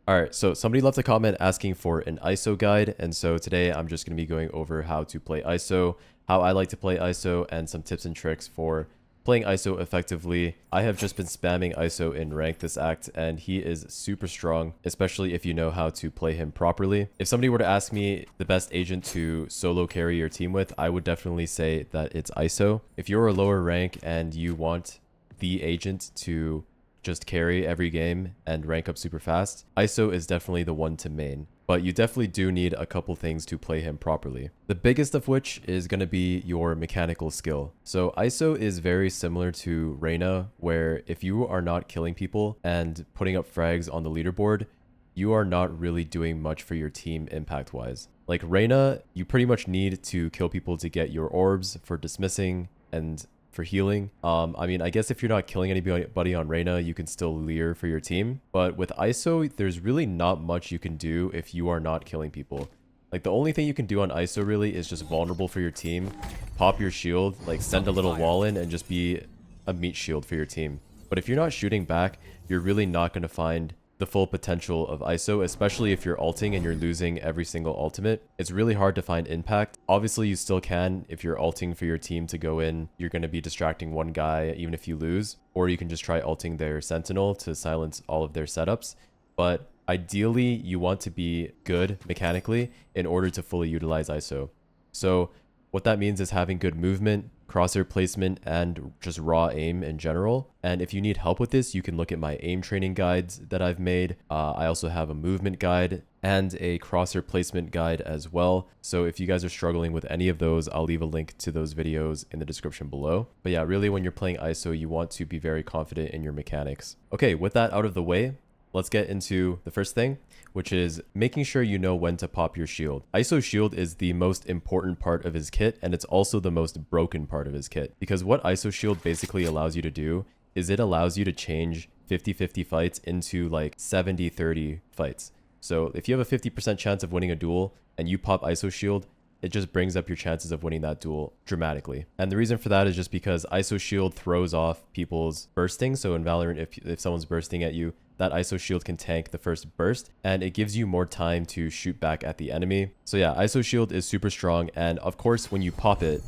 All right, so somebody left a comment asking for an ISO guide, and so today I'm just going to be going over how to play ISO, how I like to play ISO, and some tips and tricks for playing ISO effectively. I have just been spamming ISO in rank this act, and he is super strong, especially if you know how to play him properly. If somebody were to ask me the best agent to solo carry your team with, I would definitely say that it's ISO. If you're a lower rank and you want the agent to just carry every game and rank up super fast, ISO is definitely the one to main. But you definitely do need a couple things to play him properly. The biggest of which is going to be your mechanical skill. So ISO is very similar to Reyna, where if you are not killing people and putting up frags on the leaderboard, you are not really doing much for your team impact wise. Like Reyna, you pretty much need to kill people to get your orbs for dismissing and for healing. I mean, I guess if you're not killing anybody on Reyna, you can still leer for your team. But with ISO, there's really not much you can do if you are not killing people. Like the only thing you can do on ISO really is just vulnerable for your team, pop your shield, like send a little wall in and just be a meat shield for your team. But if you're not shooting back, you're really not going to find the full potential of ISO, especially if you're ulting and you're losing every single ultimate. It's really hard to find impact. Obviously, you still can if you're ulting for your team to go in. You're going to be distracting one guy even if you lose, or you can just try ulting their sentinel to silence all of their setups. But ideally, you want to be good mechanically in order to fully utilize ISO. So what that means is having good movement, crosshair placement, and just raw aim in general. And if you need help with this, you can look at my aim training guides that I've made. I also have a movement guide and a crosshair placement guide as well. So if you guys are struggling with any of those, I'll leave a link to those videos in the description below. But yeah, really when you're playing ISO, you want to be very confident in your mechanics. Okay, with that out of the way, let's get into the first thing, which is making sure you know when to pop your shield. ISO shield is the most important part of his kit, and it's also the most broken part of his kit. Because what ISO shield basically allows you to do is it allows you to change 50-50 fights into like 70-30 fights. So if you have a 50% chance of winning a duel and you pop ISO shield, it just brings up your chances of winning that duel dramatically. And the reason for that is just because ISO shield throws off people's bursting. So in Valorant, if someone's bursting at you, that ISO shield can tank the first burst, and it gives you more time to shoot back at the enemy. So yeah, ISO shield is super strong, and of course when you pop it,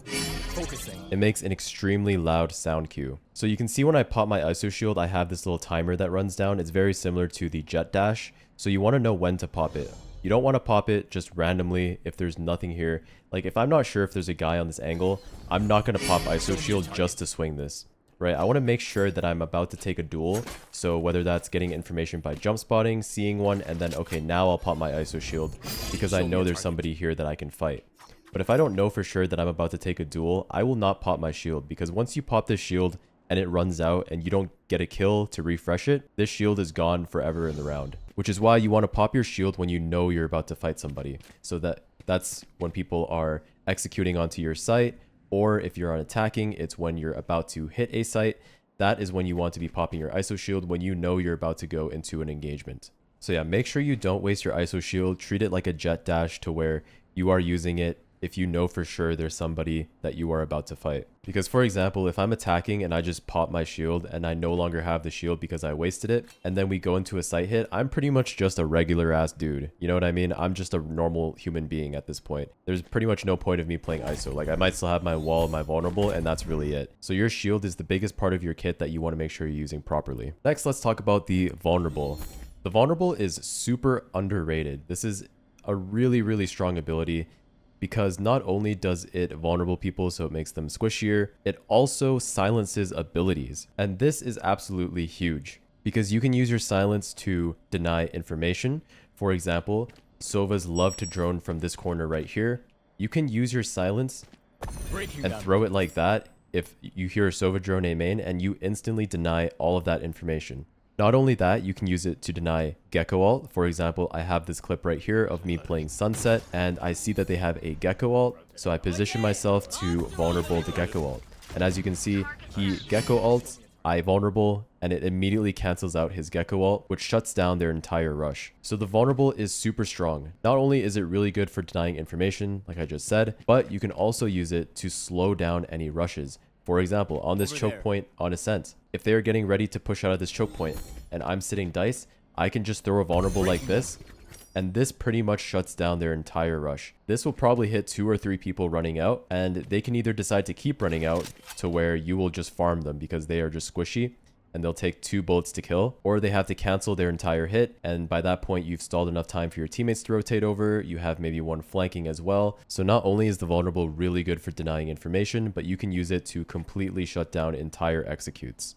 it makes an extremely loud sound cue. So you can see when I pop my ISO shield, I have this little timer that runs down. It's very similar to the jet dash. So you want to know when to pop it. You don't want to pop it just randomly if there's nothing here. Like if I'm not sure if there's a guy on this angle, I'm not going to pop ISO shield just to swing this. Right, I want to make sure that I'm about to take a duel. So whether that's getting information by jump spotting, seeing one, and then, okay, now I'll pop my ISO shield because I know there's somebody here that I can fight. But if I don't know for sure that I'm about to take a duel, I will not pop my shield, because once you pop this shield and it runs out and you don't get a kill to refresh it, this shield is gone forever in the round. Which is why you want to pop your shield when you know you're about to fight somebody. So that's when people are executing onto your site. Or if you're on attacking, it's when you're about to hit a site. That is when you want to be popping your ISO shield, when you know you're about to go into an engagement. So yeah, make sure you don't waste your ISO shield. Treat it like a jet dash to where you are using it if you know for sure there's somebody that you are about to fight. Because for example, if I'm attacking and I just pop my shield and I no longer have the shield because I wasted it, and then we go into a site hit, I'm pretty much just a regular ass dude. You know what I mean? I'm just a normal human being at this point. There's pretty much no point of me playing ISO. Like I might still have my wall and my vulnerable, and that's really it. So your shield is the biggest part of your kit that you want to make sure you're using properly. Next, let's talk about the vulnerable. The vulnerable is super underrated. This is a really, really strong ability, because not only does it vulnerable people so it makes them squishier, it also silences abilities. And this is absolutely huge, because you can use your silence to deny information. For example, Sovas love to drone from this corner right here. You can use your silence and throw it like that if you hear a Sova drone A main, and you instantly deny all of that information. Not only that, you can use it to deny Gecko ult. For example, I have this clip right here of me playing Sunset, and I see that they have a Gecko ult, so I position myself to vulnerable the Gecko ult. And as you can see, he Gecko ults, I vulnerable, and it immediately cancels out his Gecko ult, which shuts down their entire rush. So the vulnerable is super strong. Not only is it really good for denying information, like I just said, but you can also use it to slow down any rushes. For example, on this choke point on Ascent, if they are getting ready to push out of this choke point and I'm sitting dice, I can just throw a vulnerable like this, and this pretty much shuts down their entire rush. This will probably hit 2 or 3 people running out, and they can either decide to keep running out to where you will just farm them because they are just squishy and they'll take 2 bullets to kill, or they have to cancel their entire hit, and by that point you've stalled enough time for your teammates to rotate over. You have maybe one flanking as well. So not only is the vulnerable really good for denying information, but you can use it to completely shut down entire executes.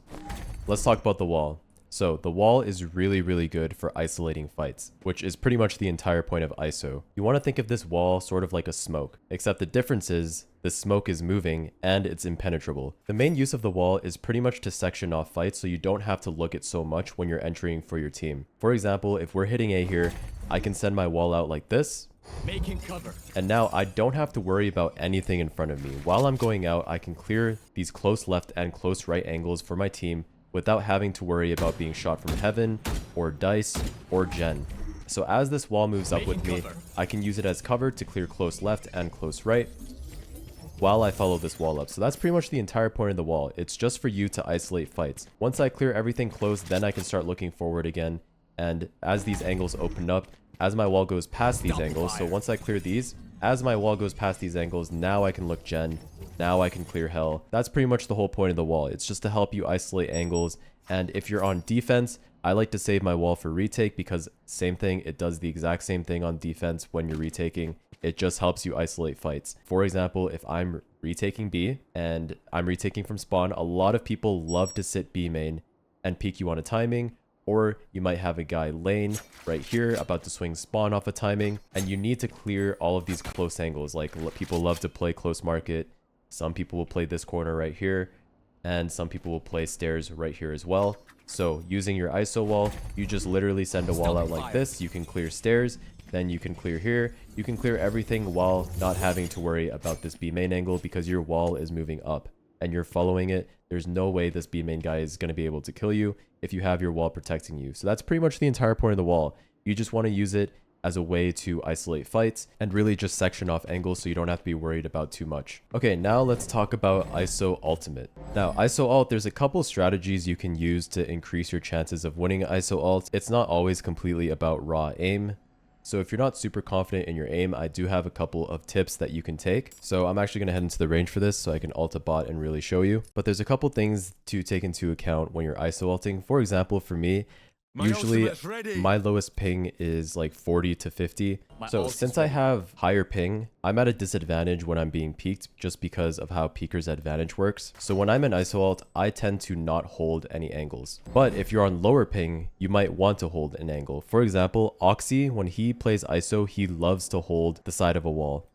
Let's talk about the wall. So the wall is really good for isolating fights, which is pretty much the entire point of ISO. You want to think of this wall sort of like a smoke, except the difference is the smoke is moving and it's impenetrable. The main use of the wall is pretty much to section off fights so you don't have to look it so much when you're entering for your team. For example, if we're hitting A here, I can send my wall out like this. Making cover. And now I don't have to worry about anything in front of me. While I'm going out, I can clear these close left and close right angles for my team without having to worry about being shot from heaven or dice or gen. So as this wall moves up with me, I can use it as cover to clear close left and close right while I follow this wall up. So that's pretty much the entire point of the wall. It's just for you to isolate fights. Once I clear everything close, then I can start looking forward again. And as these angles open up, as my wall goes past these angles, so once I clear these, as my wall goes past these angles, now I can look gen, now I can clear hell. That's pretty much the whole point of the wall. It's just to help you isolate angles. And if you're on defense, I like to save my wall for retake because same thing, it does the exact same thing on defense when you're retaking. It just helps you isolate fights. For example, if I'm retaking B and I'm retaking from spawn, a lot of people love to sit B main and peek you on a timing. Or you might have a guy lane right here about to swing spawn off a timing, and you need to clear all of these close angles. Like people love to play close market. Some people will play this corner right here, and some people will play stairs right here as well. So using your ISO wall, you just literally send a wall out like this. You can clear stairs, then you can clear here. You can clear everything while not having to worry about this B main angle because your wall is moving up and you're following it. There's no way this B main guy is going to be able to kill you if you have your wall protecting you. So that's pretty much the entire point of the wall. You just want to use it as a way to isolate fights and really just section off angles so you don't have to be worried about too much. Okay, now let's talk about ISO Ultimate. Now, ISO Alt, there's a couple strategies you can use to increase your chances of winning ISO Alt. It's not always completely about raw aim. So if you're not super confident in your aim, I do have a couple of tips that you can take. So I'm actually going to head into the range for this so I can ult a bot and really show you. But there's a couple things to take into account when you're ISO ulting. For example, for me, usually my lowest ping is like 40 to 50. So since I have higher ping, I'm at a disadvantage when I'm being peeked just because of how peeker's advantage works. So when I'm in ISO ult, I tend to not hold any angles. But if you're on lower ping, you might want to hold an angle. For example, Oxy, when he plays ISO, he loves to hold the side of a wall.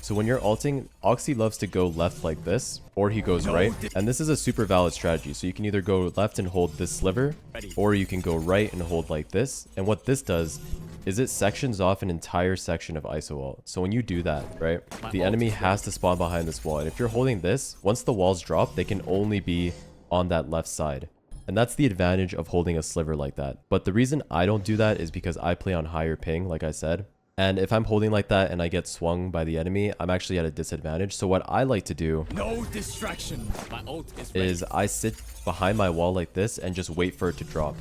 So when you're ulting, Oxy loves to go left like this, or he goes right. And this is a super valid strategy. So you can either go left and hold this sliver, or you can go right and hold like this. And what this does is it sections off an entire section of ISO ult. So when you do that, right, the enemy has to spawn behind this wall. And if you're holding this, once the walls drop, they can only be on that left side. And that's the advantage of holding a sliver like that. But the reason I don't do that is because I play on higher ping, like I said. And if I'm holding like that and I get swung by the enemy, I'm actually at a disadvantage. So what I like to do is I sit behind my wall like this and just wait for it to drop.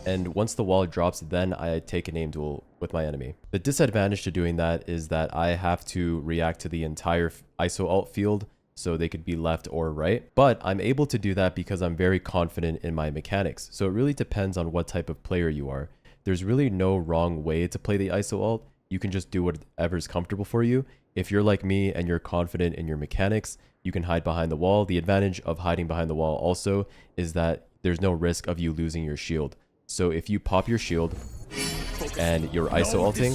And once the wall drops, then I take an aim duel with my enemy. The disadvantage to doing that is that I have to react to the entire ISO ult field. So they could be left or right. But I'm able to do that because I'm very confident in my mechanics. So it really depends on what type of player you are. There's really no wrong way to play the ISO ult. You can just do whatever's comfortable for you. If you're like me and you're confident in your mechanics, you can hide behind the wall. The advantage of hiding behind the wall also is that there's no risk of you losing your shield. So if you pop your shield and you're ISO ulting,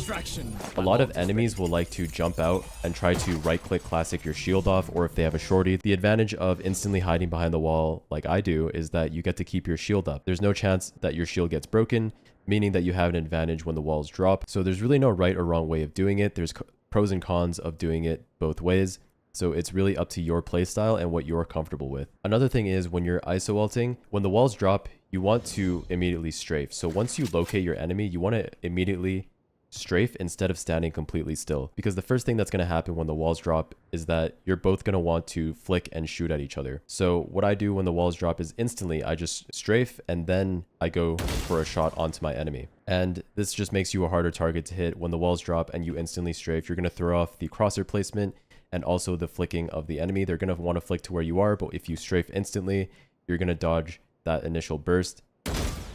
a lot of enemies will like to jump out and try to right click classic your shield off, or if they have a shorty. The advantage of instantly hiding behind the wall like I do is that you get to keep your shield up. There's no chance that your shield gets broken, meaning that you have an advantage when the walls drop. So there's really no right or wrong way of doing it. There's pros and cons of doing it both ways. So it's really up to your playstyle and what you're comfortable with. Another thing is when you're ISO ulting, when the walls drop, you want to immediately strafe. So once you locate your enemy, you want to immediately strafe instead of standing completely still. Because the first thing that's going to happen when the walls drop is that you're both going to want to flick and shoot at each other. So what I do when the walls drop is instantly I just strafe and then I go for a shot onto my enemy. And this just makes you a harder target to hit when the walls drop and you instantly strafe. You're going to throw off the crosshair placement and also the flicking of the enemy. They're going to want to flick to where you are, but if you strafe instantly, you're going to dodge that initial burst,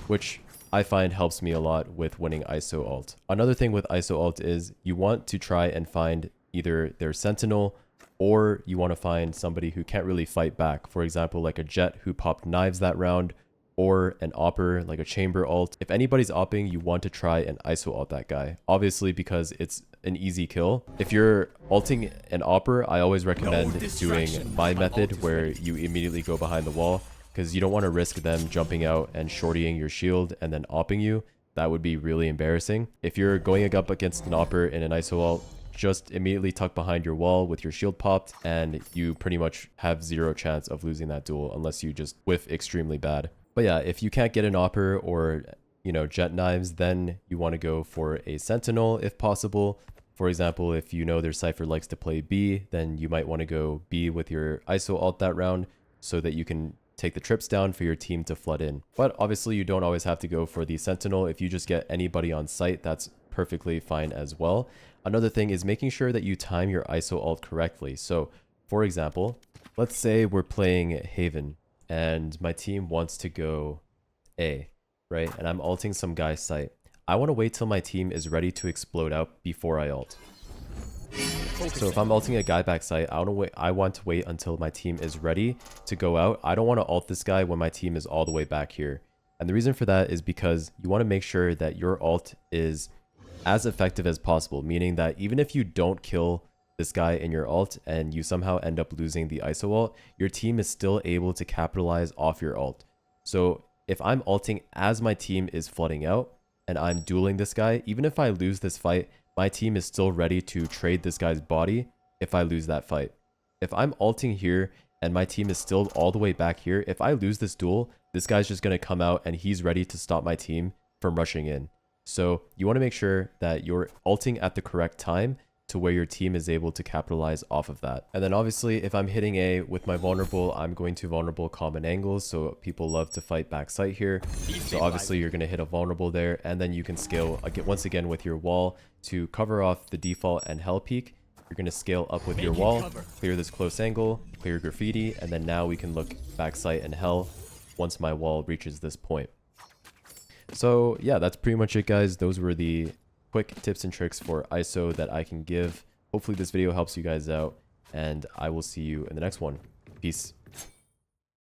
which I find helps me a lot with winning ISO ult. Another thing with ISO ult is you want to try and find either their sentinel or you want to find somebody who can't really fight back. For example, like a Jett who popped knives that round, or an opper like a chamber ult. If anybody's opping, you want to try and ISO ult that guy, obviously because it's an easy kill. If you're ulting an opper, I always recommend doing my method where you immediately go behind the wall, because you don't want to risk them jumping out and shortying your shield and then opping you. That would be really embarrassing. If you're going up against an opper in an ISO ult, just immediately tuck behind your wall with your shield popped and you pretty much have zero chance of losing that duel unless you just whiff extremely bad. But yeah, if you can't get an opper or, you know, Jett knives, then you want to go for a sentinel if possible. For example, if you know their Cypher likes to play B, then you might want to go B with your ISO ult that round so that you can take the trips down for your team to flood in. But obviously you don't always have to go for the sentinel. If you just get anybody on site, that's perfectly fine as well. Another thing is making sure that you time your ISO ult correctly. So for example, let's say we're playing Haven and my team wants to go A, right? And I'm ulting some guy's site. I want to wait till my team is ready to explode out before I ult. So if I'm ulting a guy back site, I want to wait until my team is ready to go out. I don't want to ult this guy when my team is all the way back here. And the reason for that is because you want to make sure that your ult is as effective as possible, meaning that even if you don't kill this guy in your ult and you somehow end up losing the ISO ult, your team is still able to capitalize off your ult. So if I'm ulting as my team is flooding out and I'm dueling this guy, even if I lose this fight, my team is still ready to trade this guy's body if I lose that fight. If I'm ulting here and my team is still all the way back here, if I lose this duel, this guy's just going to come out and he's ready to stop my team from rushing in. So you want to make sure that you're ulting at the correct time to where your team is able to capitalize off of that. And then obviously if I'm hitting A with my vulnerable, I'm going to vulnerable common angles. So people love to fight back sight here. So obviously you're going to hit a vulnerable there, and then you can scale once again with your wall to cover off the default and hell peak. You're going to scale up with your wall, clear this close angle, clear graffiti, and then now we can look back sight and hell once my wall reaches this point. So yeah, that's pretty much it, guys. Those were the quick tips and tricks for ISO that I can give. Hopefully this video helps you guys out, and I will see you in the next one. Peace.